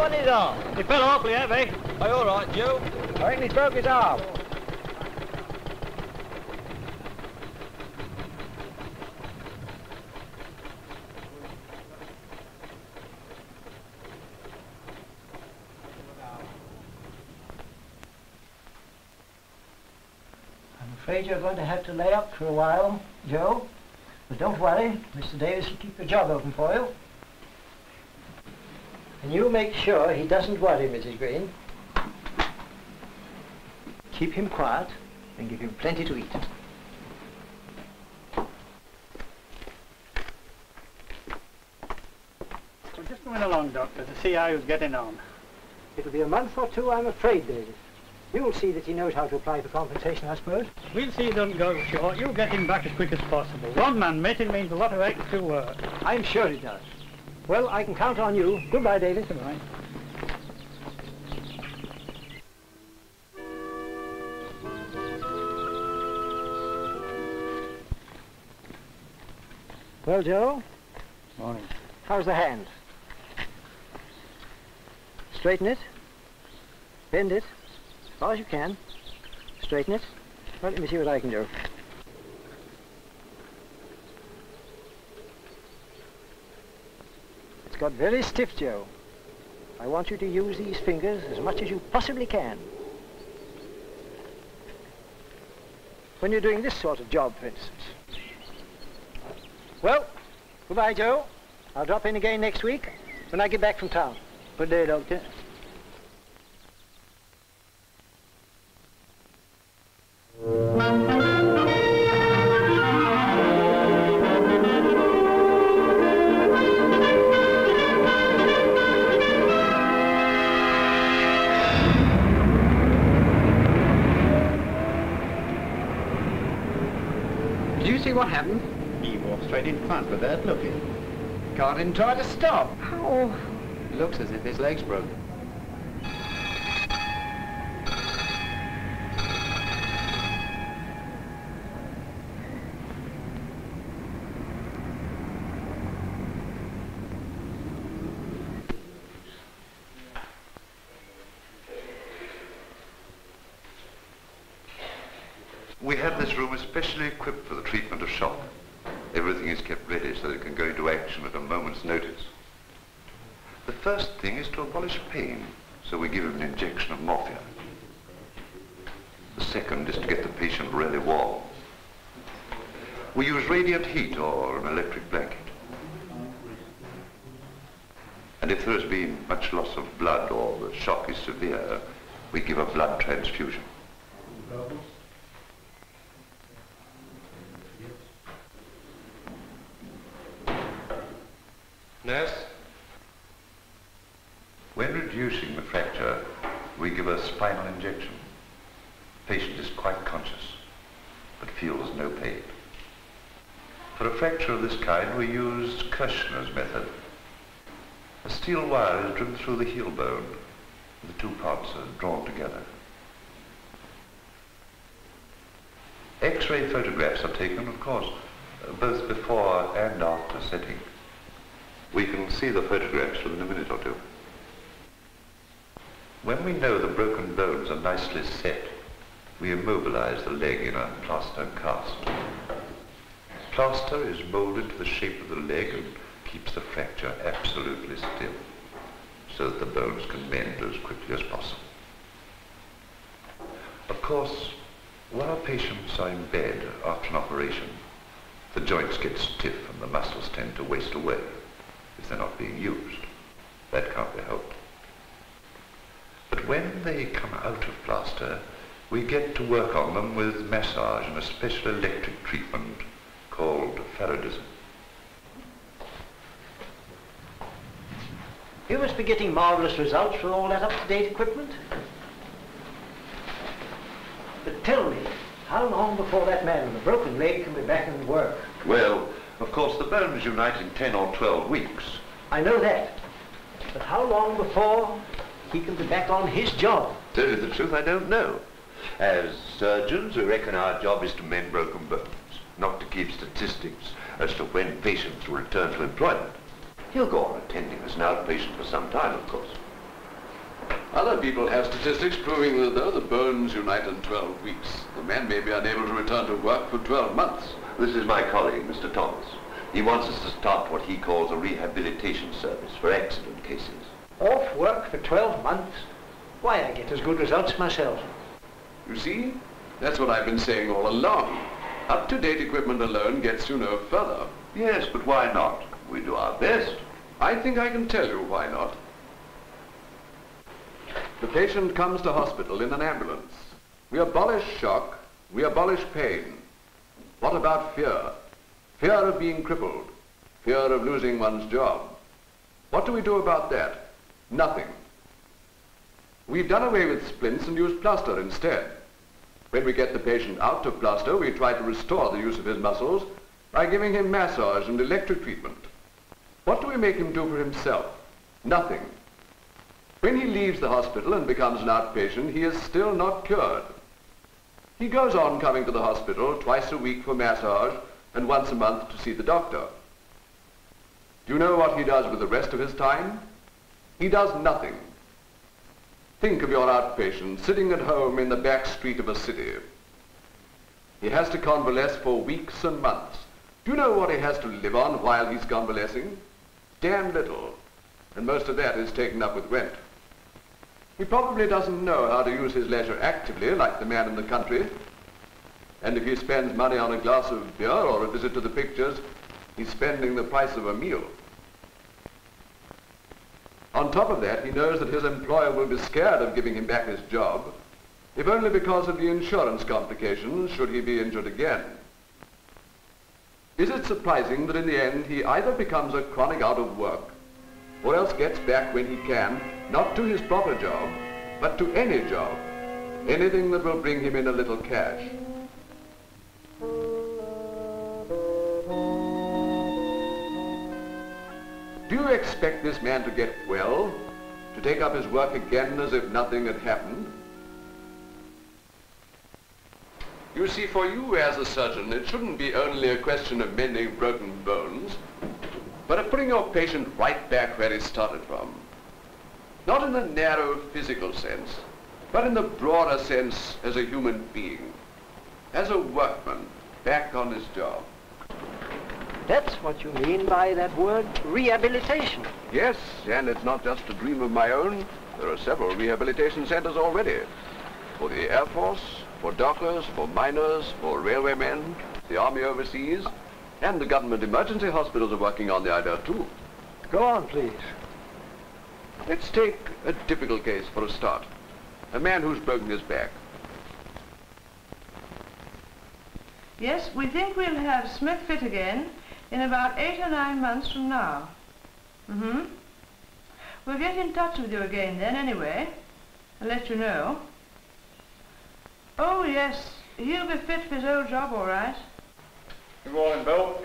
on his arm? He fell awfully heavy. Are you all right, Joe? I reckon he's broke his arm. I'm afraid you're going to have to lay up for a while, Joe. But don't worry, Mr. Davis will keep the job open for you. And you make sure he doesn't worry, Mrs. Green. Keep him quiet and give him plenty to eat. We're just going along, Doctor, to see how he's getting on. It'll be a month or two, I'm afraid, Davis. You'll see that he knows how to apply for compensation, I suppose. We'll see he doesn't go short. You'll get him back as quick as possible. One man meeting means a lot of extra work. I'm sure he does. Well, I can count on you. Goodbye, Davis. Goodbye. Well, Joe? Morning. How's the hand? Straighten it. Bend it. As far as you can. Straighten it. Well, let me see what I can do. It's got very stiff, Joe. I want you to use these fingers as much as you possibly can. When you're doing this sort of job, for instance. Well, goodbye, Joe. I'll drop in again next week when I get back from town. Good day, Doctor. Did you see what happened? He walked straight in front without looking. Got in, tried to stop. How? Looks as if his leg's broken. We have this room especially equipped for the treatment of shock. Everything is kept ready so that it can go into action at a moment's notice. The first thing is to abolish pain, so we give him an injection of morphia. The second is to get the patient really warm. We use radiant heat or an electric blanket. And if there has been much loss of blood or the shock is severe, we give a blood transfusion. Nurse? When reducing the fracture, we give a spinal injection. The patient is quite conscious, but feels no pain. For a fracture of this kind, we use Kirshner's method. A steel wire is driven through the heel bone. The two parts are drawn together. X-ray photographs are taken, of course, both before and after setting. We can see the photographs within a minute or two. When we know the broken bones are nicely set, we immobilize the leg in a plaster cast. Plaster is molded to the shape of the leg and keeps the fracture absolutely still, so that the bones can mend as quickly as possible. Of course, while patients are in bed after an operation, the joints get stiff and the muscles tend to waste away if they're not being used. That can't be helped. But when they come out of plaster, we get to work on them with massage and a special electric treatment called Faradism. You must be getting marvelous results from all that up-to-date equipment. But tell me, how long before that man with a broken leg can be back in work? Well, of course, the bones unite in 10 or 12 weeks. I know that. But how long before he can be back on his job? To tell you the truth, I don't know. As surgeons, we reckon our job is to mend broken bones, not to keep statistics as to when patients will return to employment. He'll go on attending as an outpatient for some time, of course. Other people have statistics proving that though the bones unite in 12 weeks, the man may be unable to return to work for 12 months. This is my colleague, Mr. Thomas. He wants us to start what he calls a rehabilitation service for accident cases. Off work for 12 months? Why, I get as good results myself. You see, that's what I've been saying all along. Up-to-date equipment alone gets you no further. Yes, but why not? We do our best. I think I can tell you why not. The patient comes to hospital in an ambulance. We abolish shock, we abolish pain. What about fear? Fear of being crippled, fear of losing one's job. What do we do about that? Nothing. We've done away with splints and used plaster instead. When we get the patient out of plaster, we try to restore the use of his muscles by giving him massage and electric treatment. What do we make him do for himself? Nothing. When he leaves the hospital and becomes an outpatient, he is still not cured. He goes on coming to the hospital twice a week for massage and once a month to see the doctor. Do you know what he does with the rest of his time? He does nothing. Think of your outpatient sitting at home in the back street of a city. He has to convalesce for weeks and months. Do you know what he has to live on while he's convalescing? Damn little, and most of that is taken up with rent. He probably doesn't know how to use his leisure actively like the man in the country. And if he spends money on a glass of beer or a visit to the pictures, he's spending the price of a meal. On top of that, he knows that his employer will be scared of giving him back his job, if only because of the insurance complications should he be injured again. Is it surprising that in the end he either becomes a chronic out of work, or else gets back when he can, not to his proper job, but to any job, anything that will bring him in a little cash? Do you expect this man to get well, to take up his work again as if nothing had happened? You see, for you as a surgeon, it shouldn't be only a question of mending broken bones, but of putting your patient right back where he started from. Not in the narrow physical sense, but in the broader sense as a human being, as a workman back on his job. That's what you mean by that word, rehabilitation. Yes, and it's not just a dream of my own. There are several rehabilitation centers already. For the Air Force, for dockers, for miners, for railwaymen, the Army overseas, and the government emergency hospitals are working on the idea too. Go on, please. Let's take a difficult case for a start. A man who's broken his back. Yes, we think we'll have Smith fit again in about 8 or 9 months from now. We'll get in touch with you again then anyway, and let you know. Oh yes, he'll be fit for his old job all right. Good morning, Bill.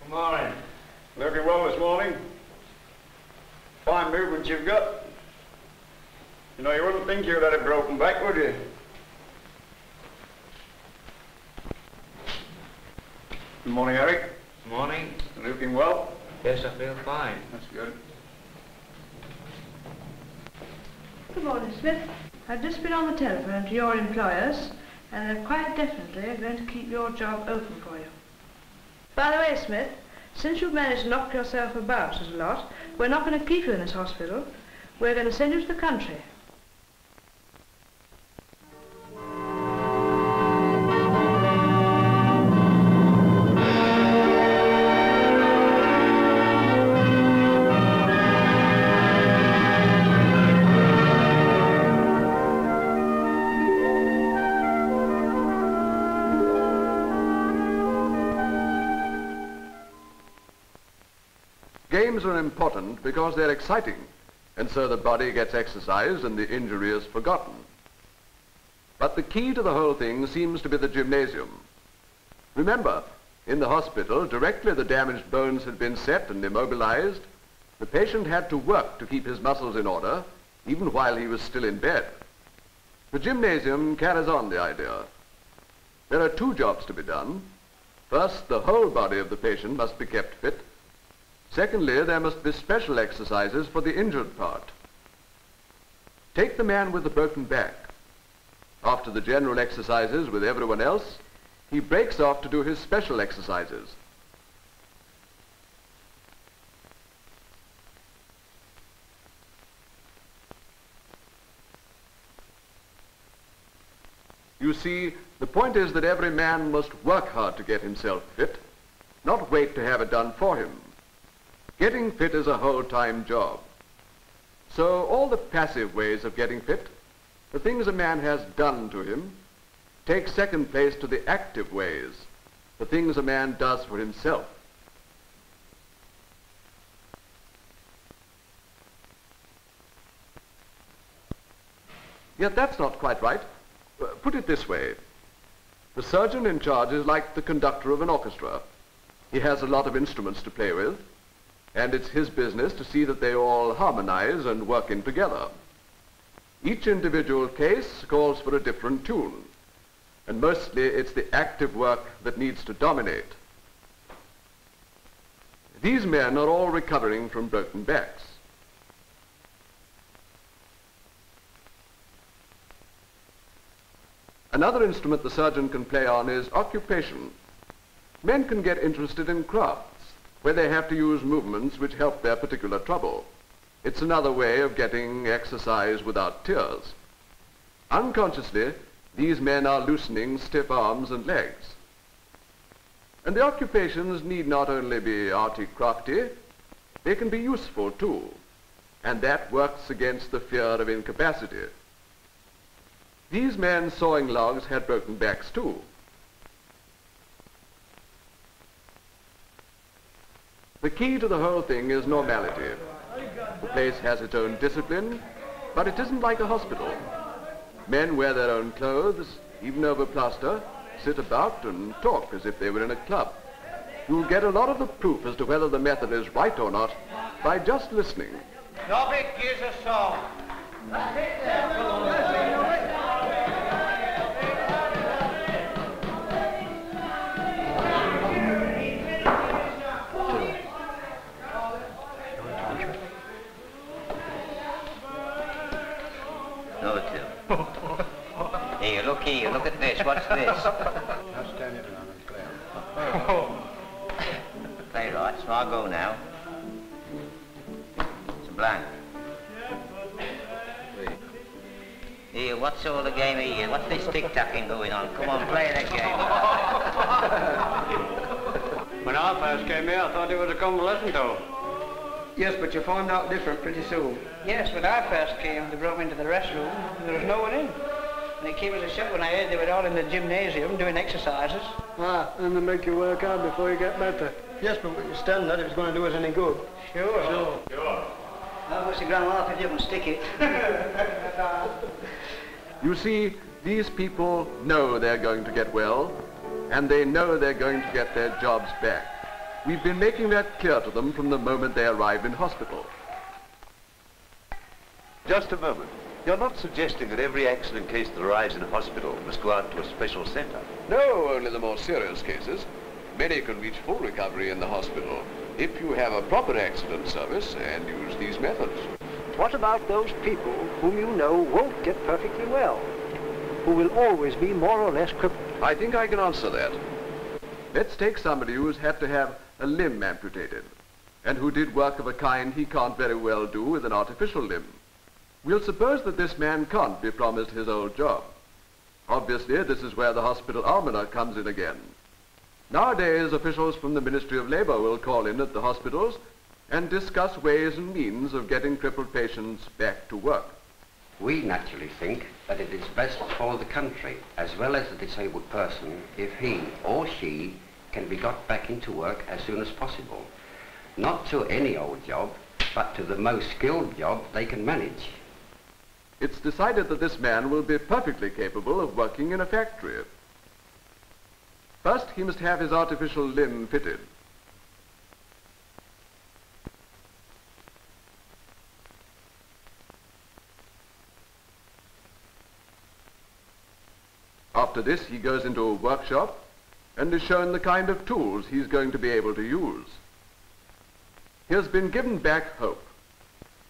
Good morning. Looking well this morning. Fine movement you've got. You know, you wouldn't think you'd had a broken back, would you? Good morning, Eric. Morning. Looking well? Yes, I feel fine. That's good. Good morning, Smith. I've just been on the telephone to your employers, and they're quite definitely going to keep your job open for you. By the way, Smith, since you've managed to knock yourself about a lot, we're not going to keep you in this hospital. We're going to send you to the country. Games are important because they're exciting, and so the body gets exercised and the injury is forgotten. But the key to the whole thing seems to be the gymnasium. Remember, in the hospital, directly the damaged bones had been set and immobilized, the patient had to work to keep his muscles in order, even while he was still in bed. The gymnasium carries on the idea. There are 2 jobs to be done. First, the whole body of the patient must be kept fit. Secondly, there must be special exercises for the injured part. Take the man with the broken back. After the general exercises with everyone else, he breaks off to do his special exercises. You see, the point is that every man must work hard to get himself fit, not wait to have it done for him. Getting fit is a whole-time job. So all the passive ways of getting fit, the things a man has done to him, take second place to the active ways, the things a man does for himself. Yet that's not quite right. Put it this way. The surgeon in charge is like the conductor of an orchestra. He has a lot of instruments to play with, and it's his business to see that they all harmonize and work in together. Each individual case calls for a different tune, and mostly it's the active work that needs to dominate. These men are all recovering from broken backs. Another instrument the surgeon can play on is occupation. Men can get interested in crafts, where they have to use movements which help their particular trouble. It's another way of getting exercise without tears. Unconsciously, these men are loosening stiff arms and legs. And the occupations need not only be arty-crafty, they can be useful too, and that works against the fear of incapacity. These men sawing logs had broken backs too. The key to the whole thing is normality. The place has its own discipline, but it isn't like a hospital. Men wear their own clothes, even over plaster, sit about and talk as if they were in a club. You'll get a lot of the proof as to whether the method is right or not by just listening. Nobby gives a song. Here, look at this. What's this? Now stand it around and play. Play right, so I'll go now. It's a blank. Here, what's all the game here? What's this tic-tacking going on? Come on, play that game. When I first came here, I thought it was a convalescent home. Yes, but you find out different pretty soon. Yes, when I first came, they brought me into the restroom, and there was no one in. And they came as a shock when I heard they were all in the gymnasium doing exercises. Ah, and they make you work hard before you get better. Yes, but we stand that if it's going to do us any good. Sure. I'll wish the grandma if you can stick it. You see, these people know they're going to get well, and they know they're going to get their jobs back. We've been making that clear to them from the moment they arrive in hospital. Just a moment. You're not suggesting that every accident case that arrives in a hospital must go out to a special centre? No, only the more serious cases. Many can reach full recovery in the hospital if you have a proper accident service and use these methods. What about those people whom you know won't get perfectly well, who will always be more or less crippled? I think I can answer that. Let's take somebody who's had to have a limb amputated and who did work of a kind he can't very well do with an artificial limb. We'll suppose that this man can't be promised his old job. Obviously, this is where the hospital almoner comes in again. Nowadays, officials from the Ministry of Labour will call in at the hospitals and discuss ways and means of getting crippled patients back to work. We naturally think that it is best for the country, as well as the disabled person, if he or she can be got back into work as soon as possible. Not to any old job, but to the most skilled job they can manage. It's decided that this man will be perfectly capable of working in a factory. First, he must have his artificial limb fitted. After this, he goes into a workshop and is shown the kind of tools he's going to be able to use. He has been given back hope.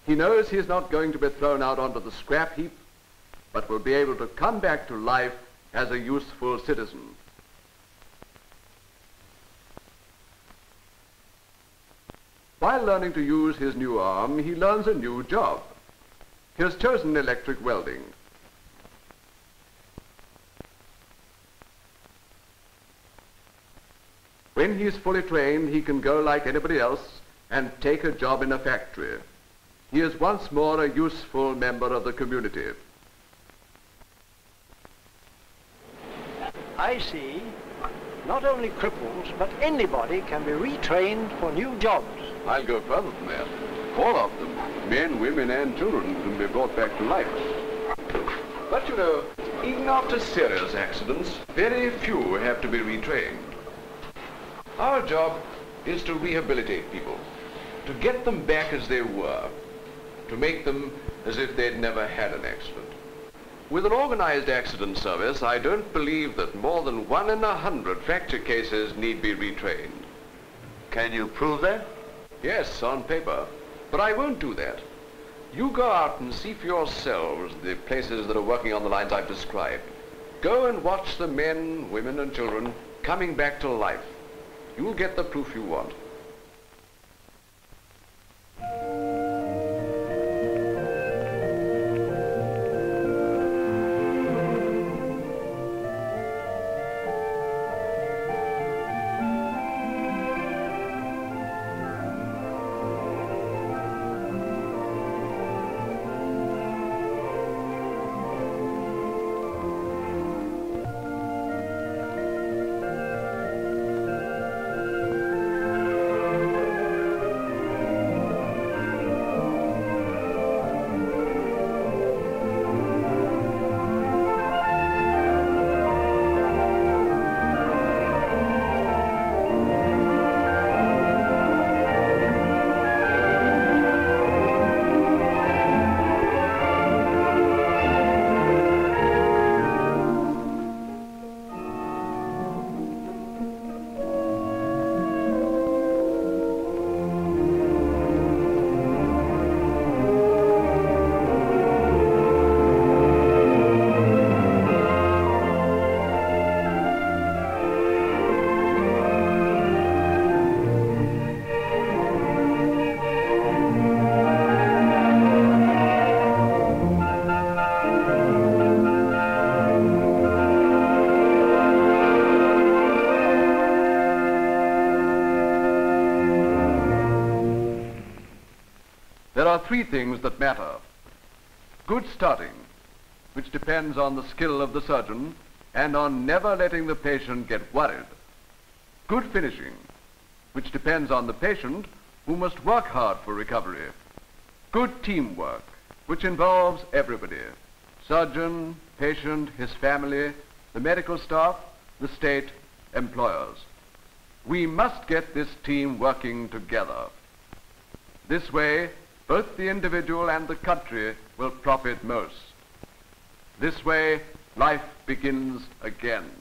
He knows he's not going to be thrown out onto the scrap heap, but will be able to come back to life as a useful citizen. While learning to use his new arm, he learns a new job. He has chosen electric welding. When he's fully trained, he can go like anybody else and take a job in a factory. He is once more a useful member of the community. I see. Not only cripples, but anybody can be retrained for new jobs. I'll go further than that. All of them, men, women, and children, can be brought back to life. But you know, even after serious accidents, very few have to be retrained. Our job is to rehabilitate people, to get them back as they were, to make them as if they'd never had an accident. With an organized accident service, I don't believe that more than 1 in 100 fracture cases need be retrained. Can you prove that? Yes, on paper. But I won't do that. You go out and see for yourselves the places that are working on the lines I've described. Go and watch the men, women, and children coming back to life. You'll get the proof you want. There are 3 things that matter. Good starting, which depends on the skill of the surgeon and on never letting the patient get worried. Good finishing, which depends on the patient who must work hard for recovery. Good teamwork, which involves everybody: surgeon, patient, his family, the medical staff, the state, employers. We must get this team working together. This way, both the individual and the country will profit most. This way, life begins again.